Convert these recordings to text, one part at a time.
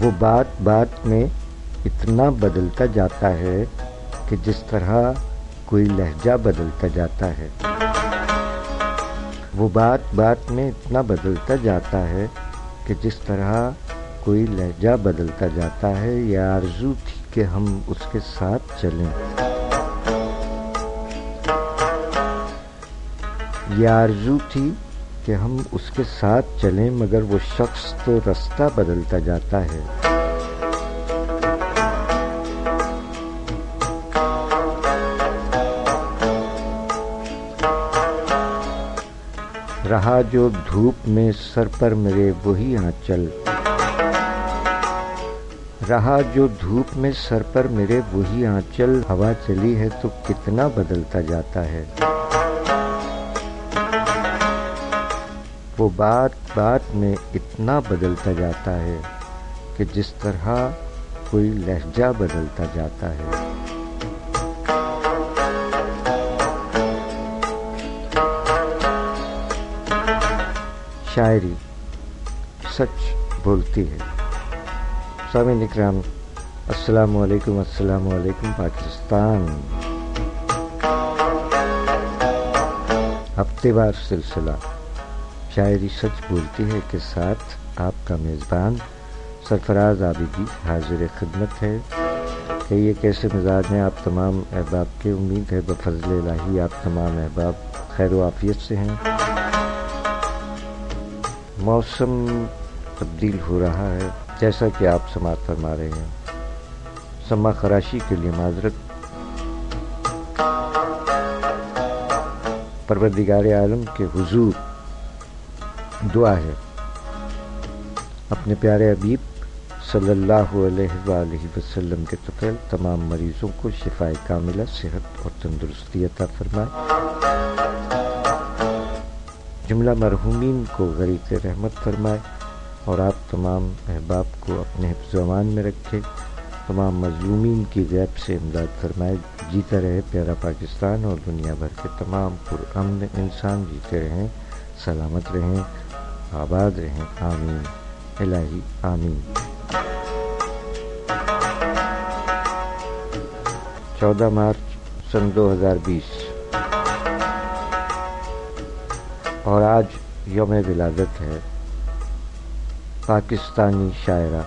وہ بات بات میں اتنا بدلتا جاتا ہے کہ جس طرح کوئی لہجہ بدلتا جاتا ہے. وہ بات بات میں اتنا بدلتا جاتا ہے کہ جس طرح کوئی لہجہ بدلتا جاتا ہے. یہ آرزو تھی کہ ہم اس کے ساتھ چلیں. یہ آرزو تھی کہ ہم اس کے ساتھ چلیں مگر وہ شخص تو رستہ بدلتا جاتا ہے. رہا جو دھوپ میں سر پر میرے وہی آنچل. رہا جو دھوپ میں سر پر میرے وہی آنچل. ہوا چلی ہے تو کتنا بدلتا جاتا ہے. وہ بات بات میں اتنا بدلتا جاتا ہے کہ جس طرح کوئی لہجہ بدلتا جاتا ہے. شاعری سچ بولتی ہے. سامعین اکرام، السلام علیکم. السلام علیکم پاکستان. ہفتے وار سلسلہ شاعری سچ بولتی ہے کے ساتھ آپ کا میزبان سرفراز عابدی حاضر خدمت ہے. کہ یہ کیسے مزاج ہیں آپ تمام احباب کے. امید ہے بفضل الہی آپ تمام احباب خیر و عافیت سے ہیں. موسم تبدیل ہو رہا ہے جیسا کہ آپ سماعت فرما رہے ہیں. سما خراشی کے لیے معذرت. پروردگار عالم کے حضور دعا ہے اپنے پیارے حبیب صلی اللہ علیہ وآلہ وسلم کے طفیل تمام مریضوں کو شفاء کاملہ، صحت اور تندرستی عطا فرمائے. جملہ مرحومین کو غریق رحمت فرمائے اور آپ تمام احباب کو اپنے حفظ و امان میں رکھے. تمام مظلومین کی غیب سے امداد فرمائے. جیتا رہے پیارا پاکستان اور دنیا بھر کے تمام پرامن انسان جیتے رہیں، سلامت رہیں، آباد رہیں. آمین الہی آمین. 14 مارچ سن 2020 اور آج یوم ولادت ہے پاکستانی شاعرہ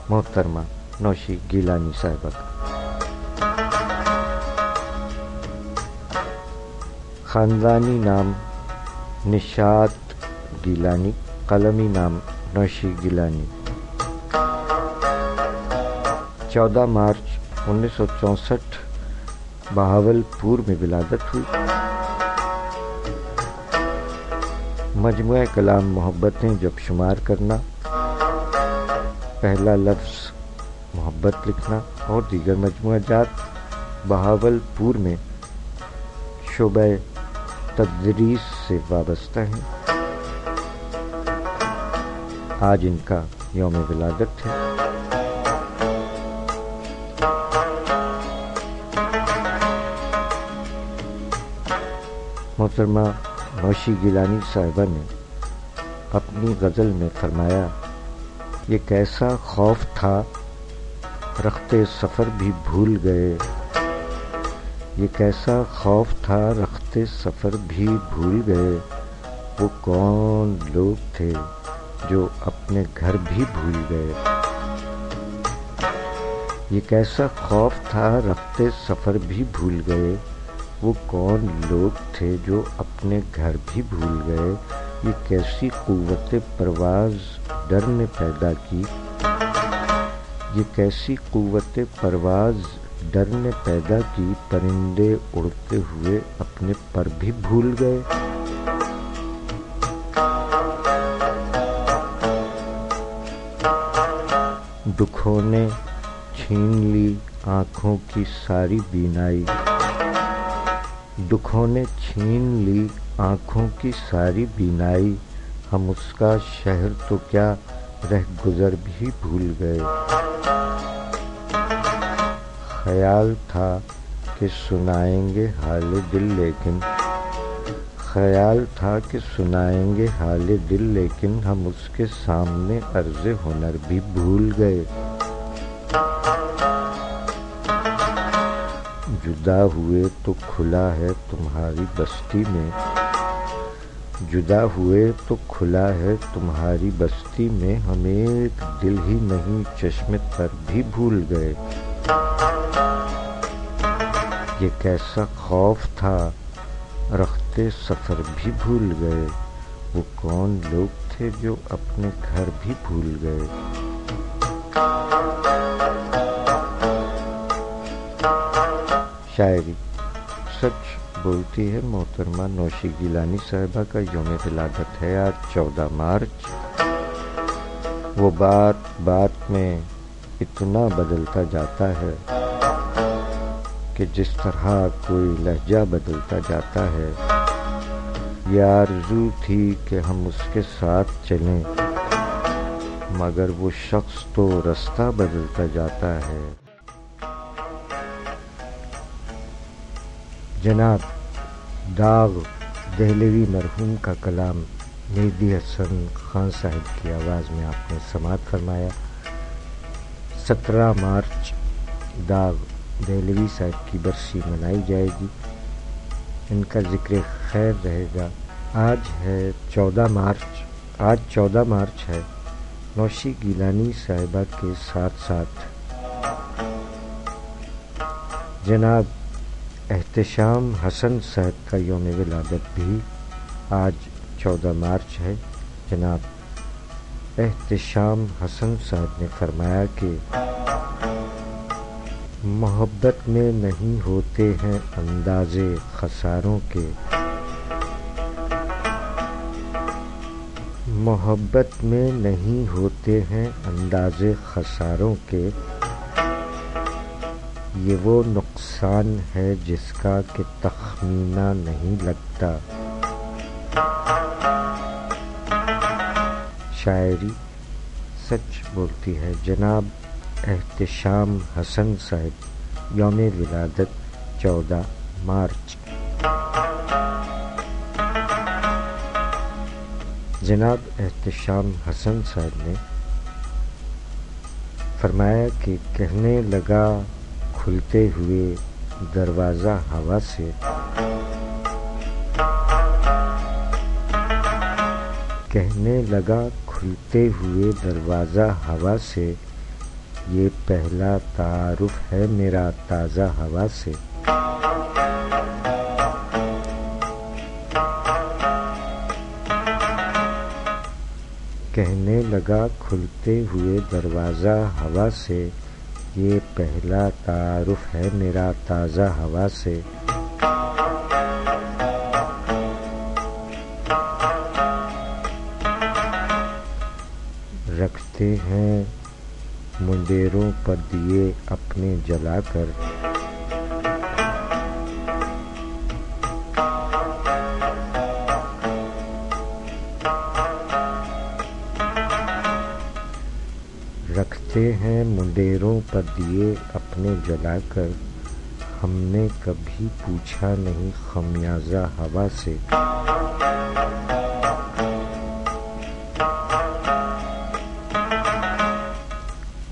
محترمہ نوشی گیلانی صاحبہ کا. خاندانی نام نشاط گیلانی، قلمی نام نوشی گیلانی. 14 مارچ 1964 بہاولپور میں ولادت ہوئی. مجموعہ کلام محبتیں جب شمار کرنا، پہلا لفظ محبت لکھنا اور دیگر مجموعہ جات بہاولپور میں شعبہ تدریس سے وابستہ ہیں. آج ان کا یوم ولادت ہے. محترمہ نوشی گیلانی صاحبہ نے اپنی غزل میں فرمایا، یہ کیسا خوف تھا رخت سفر بھی بھول گئے. یہ کیسا خوف تھا رخت سفر بھی بھول گئے. وہ کون لوگ تھے جو اپنے گھر بھی بھول گئے. یہ کیسا خوف تھا رخت سفر بھی بھول گئے. وہ کون لوگ تھے جو اپنے گھر بھی بھول گئے. یہ کیسی قوت پرواز ڈر نے پیدا کی. یہ کیسی قوت پرواز ڈر نے پیدا کی. پرندے اڑتے ہوئے اپنے پر بھی بھول گئے. دکھوں نے چھین لی آنکھوں کی ساری بینائی. دکھوں نے چھین لی آنکھوں کی ساری بینائی. ہم اس کا شہر تو کیا رہ گزر بھی بھول گئے. خیال تھا کہ سنائیں گے حال دل لیکن خیال تھا کہ سنائیں گے حال دل، لیکن ہم اس کے سامنے عرض ہنر بھی بھول گئے۔ جدا ہوئے تو کھلا ہے تمہاری بستی میں، جدا ہوئے تو کھلا ہے تمہاری بستی میں، ہم ایک دل ہی نہیں چشم تر بھی بھول گئے۔ یہ کیسا خوف تھا رختے سفر بھی بھول گئے، وہ کون لوگ تھے جو اپنے گھر بھی بھول گئے۔ شاعری سچ بولتی ہے محترمہ نوشی گیلانی صاحبہ کا یوم ولادت ہے آج 14 مارچ۔ وہ بات بات میں اتنا بدلتا جاتا ہے کہ جس طرح کوئی لہجہ بدلتا جاتا ہے۔ یہ آرزو تھی کہ ہم اس کے ساتھ چلیں، مگر وہ شخص تو رستہ بدلتا جاتا ہے۔ جناب داغ دہلوی مرحوم کا کلام مہدی حسن خان صاحب کی آواز میں آپ نے سماعت فرمایا۔ 17 مارچ داغ دہلوی صاحب کی برسی منائی جائے گی، ان کا ذکر خیر رہے گا۔ آج ہے 14 مارچ، آج 14 مارچ ہے۔ نوشی گیلانی صاحبہ کے ساتھ ساتھ جناب احتشام حسن صاحب کا یوم ولادت بھی آج 14 مارچ ہے۔ جناب احتشام حسن صاحب نے فرمایا کہ محبت میں نہیں ہوتے ہیں اندازے خساروں کے، محبت میں نہیں ہوتے ہیں اندازے خساروں کے، یہ وہ نقصان ہے جس کا کہ تخمینہ نہیں لگتا۔ شاعری سچ بولتی ہے جناب احتشام حسن صاحب، یوم ولادت 14 مارچ۔ جناب احتشام حسن صاحب نے فرمایا کہ کہنے لگا کھلتے ہوئے دروازہ ہوا سے، کہنے لگا کھلتے ہوئے دروازہ ہوا سے، یہ پہلا تعارف ہے میرا تازہ ہوا سے۔ کہنے لگا کھلتے ہوئے دروازہ ہوا سے، یہ پہلا تعارف ہے میرا تازہ ہوا سے۔ رکھتے ہیں مندیروں پر دیے اپنے جلا کر، رکھتے ہیں مندیروں پر دیے اپنے جلا کر، ہم نے کبھی پوچھا نہیں خمیازہ ہوا سے۔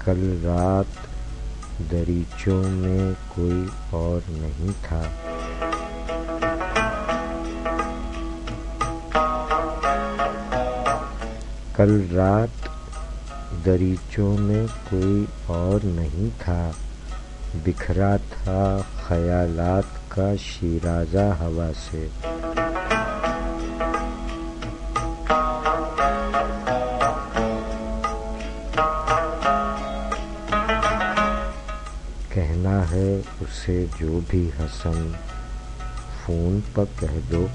کل رات دریچوں میں کوئی اور نہیں تھا، کل رات دریچوں میں کوئی اور نہیں تھا، بکھرا تھا خیالات کا شیرازہ ہوا سے۔ کہنا ہے اسے جو بھی حسن فون پر کہہ دو،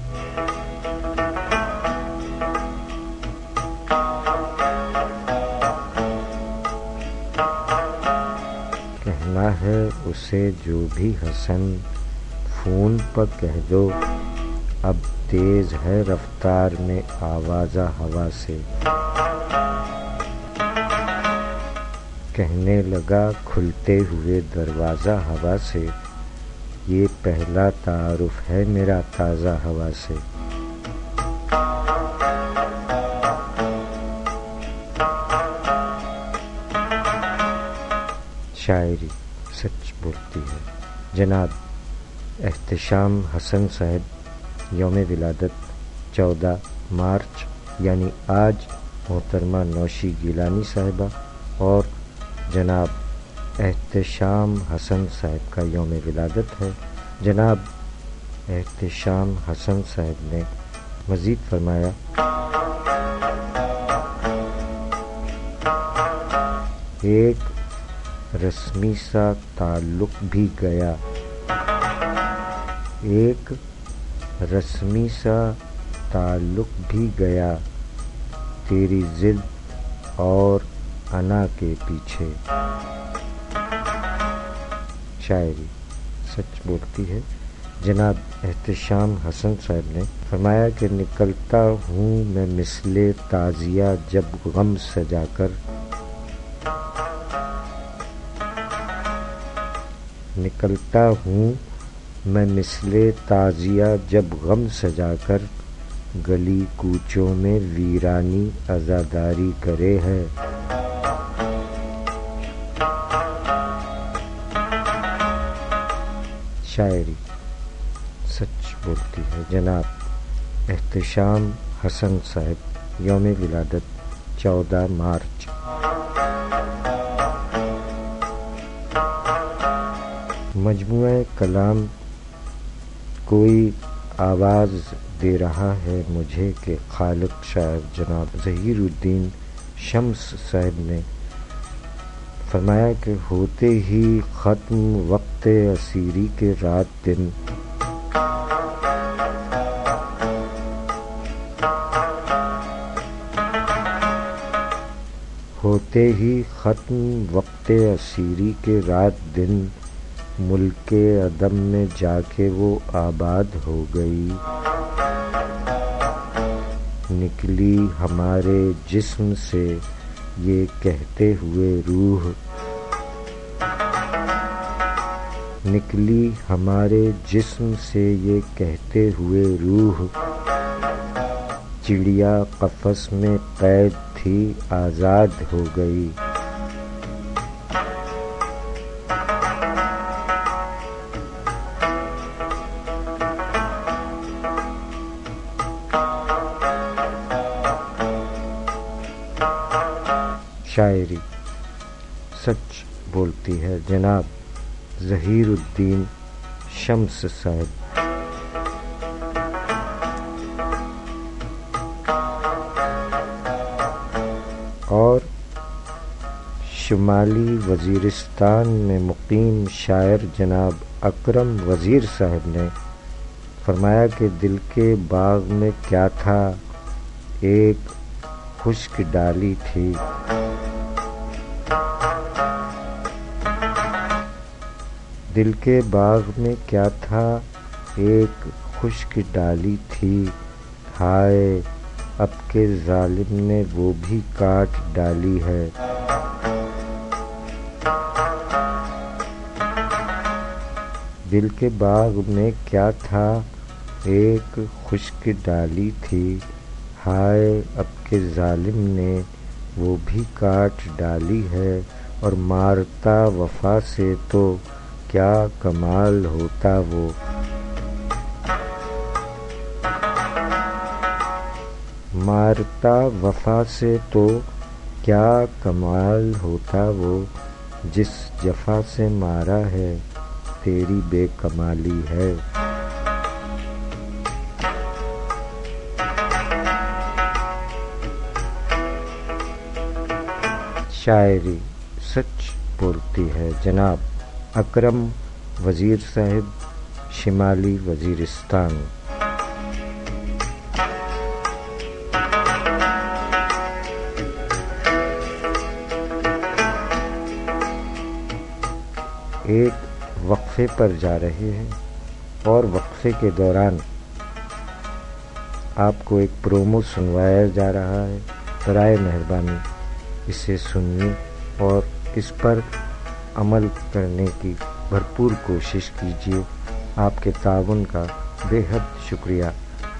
کہنا ہے اسے جو بھی حسن فون پر کہہ دو، اب تیز ہے رفتار میں آوازہ ہوا سے۔ کہنے لگا کھلتے ہوئے دروازہ ہوا سے، یہ پہلا تعارف ہے میرا تازہ ہوا سے۔ شاعری سچ بولتی ہے. جناب احتشام حسن صاحب یوم ولادت 14 مارچ یعنی آج محترمہ نوشی گیلانی صاحبہ اور جناب احتشام حسن صاحب کا یوم ولادت ہے. جناب احتشام حسن صاحب نے مزید فرمایا ایک رسمی سا تعلق بھی گیا، ایک رسمی سا تعلق بھی گیا تیری ضد اور انا کے پیچھے. شاعری سچ بولتی ہے. جناب احتشام حسن صاحب نے فرمایا کہ نکلتا ہوں میں مثل تعزیہ جب غم سجا کر، نکلتا ہوں میں مثل تعزیہ جب غم سجا کر، گلی کوچوں میں ویرانی عزاداری کرے ہے. شاعری سچ بولتی ہے. جناب احتشام حسن صاحب یوم ولادت 14 مارچ. مجموعہ کلام کوئی آواز دے رہا ہے مجھے کہ خالق شاعر جناب ظہیر الدین شمس صاحب نے فرمایا کہ ہوتے ہی ختم وقت اسیری کے رات دن، ہوتے ہی ختم وقت اسیری کے رات دن، ملک عدم میں جا کے وہ آباد ہو گئی. نکلی ہمارے جسم سے یہ کہتے ہوئے روح، نکلی ہمارے جسم سے یہ کہتے ہوئے روح، چڑیا قفس میں قید تھی آزاد ہو گئی. شاعری سچ بولتی ہے. جناب ظہیر الدین شمس صاحب. اور شمالی وزیرستان میں مقیم شاعر جناب اکرم وزیر صاحب نے فرمایا کہ دل کے باغ میں کیا تھا، ایک خشک ڈالی تھی، دل کے باغ میں کیا تھا ایک خشک ڈالی تھی، ہائے اب کے ظالم نے وہ بھی کاٹ ڈالی ہے. دل کے باغ میں کیا تھا ایک خشک ڈالی تھی، ہائے اب کے ظالم نے وہ بھی کاٹ ڈالی ہے. اور مارتا وفا سے تو کیا کمال ہوتا وہ، مارتا وفا سے تو کیا کمال ہوتا وہ، جس جفا سے مارا ہے تیری بے کمالی ہے. شاعری سچ بولتی ہے. جناب اکرم وزیر صاحب شمالی وزیرستان. ایک وقفے پر جا رہے ہیں اور وقفے کے دوران آپ کو ایک پرومو سنوایا جا رہا ہے. برائے مہربانی اسے سنیے اور اس پر عمل کرنے کی بھرپور کوشش کیجیے. آپ کے تعاون کا بے حد شکریہ.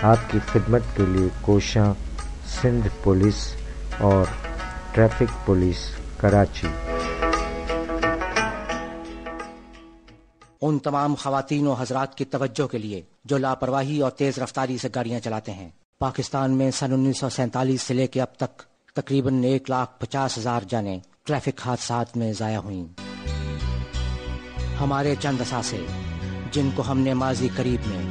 آپ کی خدمت کے لیے کوشاں سندھ پولیس اور ٹریفک پولیس کراچی۔ ان تمام خواتین و حضرات کی توجہ کے لیے جو لاپرواہی اور تیز رفتاری سے گاڑیاں چلاتے ہیں، پاکستان میں سن 1947 سے لے کے اب تک تقریباً 1,50,000 جانیں ٹریفک حادثات میں ضائع ہوئیں۔ ہمارے چند اثاثے جن کو ہم نے ماضی قریب میں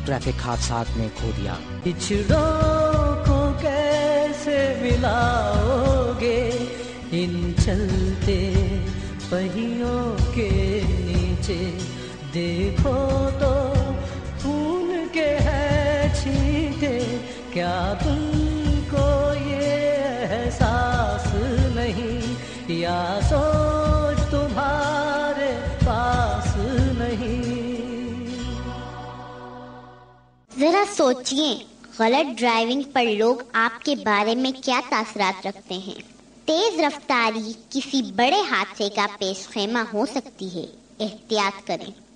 ٹریفک حادثات میں کھو دیا۔ بچھڑوں کو کیسے ملاؤ گے ان چلتے پہیوں کے نیچے، دیکھو تو خون کے ہے چھینٹے، کیا تم کو یہ احساس نہیں، یا سوچ تمہارے پاس نہیں۔ ذرا سوچئے غلط ڈرائیونگ پر لوگ آپ کے بارے میں کیا تاثرات رکھتے ہیں۔ تیز رفتاری کسی بڑے حادثے کا پیش خیمہ ہو سکتی ہے، احتیاط کریں۔